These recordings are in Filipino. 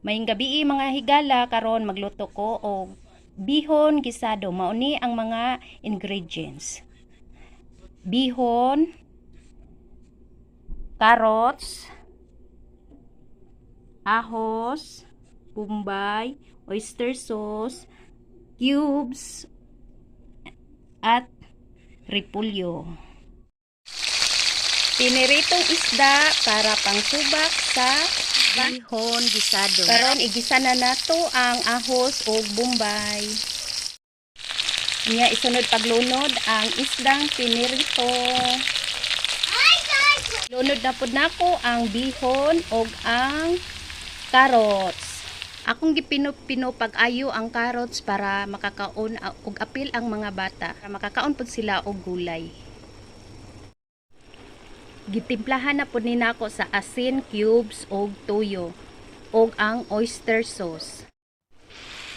Mayong gabi mga higala, karon magluto ko og bihon gisado. Mauni ang mga ingredients. Bihon, carrots, ahos, bombay, oyster sauce, cubes, at repolyo. Piniritong isda para pangsubak sa bihon gisado. Karon igisa na nato ang ahos o bombay. Nya isunod paglunod ang isdang pinirito. Lunod na pud nako ang bihon og ang carrots. Akong gipino-pino pag-ayo ang carrots para makakaon og apil ang mga bata. Para makakaon pud sila og gulay. Gitimplahan na pud ni nako sa asin, cubes og toyo og ang oyster sauce.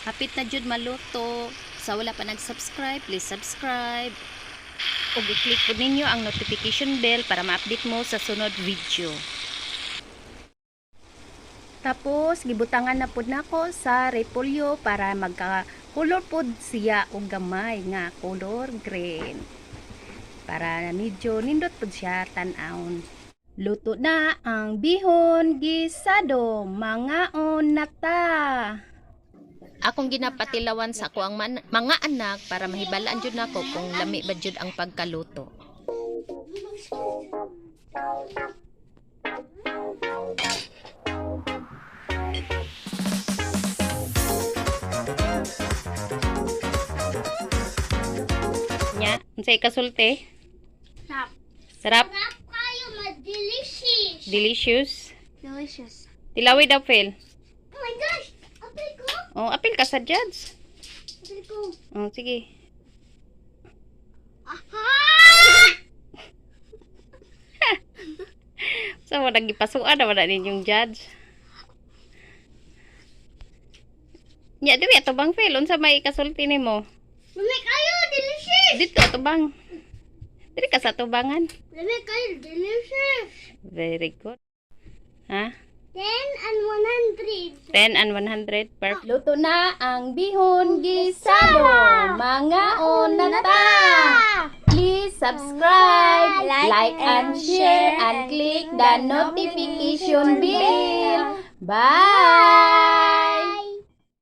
Hapit na jud maluto. Sa wala pa nag-subscribe, please subscribe. Ug i-click po ninyo ang notification bell para ma-update mo sa sunod video. Tapos gibutangan na pud nako sa repolyo para magka-color pud siya og gamay nga color green. Para medyo nindot pud siya tan-awon. Luto na ang bihon gisado. Mangaon na ta. Akong ginapatilawan sa ako ang mga anak para mahibalaan jud nako kung lami ba jud ang pagkaluto. Nya, unsay kasulti? Sarap. Sarap? Sarap kayo, delicious. Delicious? Delicious. Tilawi daw, Phil. Oh my gosh! Apil ko! Oh, apil ka sa judge. Apil ko. Oh, sige. Aha! So, walang gipasuan na wala ninyong judge. Nya, dili ato bang, Phil? Unsa may kasulti nimo? Lami kayo, delicious! Dito ato bang? Dili ka sa tubangan. Lami kayo, delicious! Very good. Ha? 10 and 100. 10 and 100. Perfect. Luto na ang bihon gisado. Mangaon na ta. Please subscribe, like and share, and click the notification bell. Bye!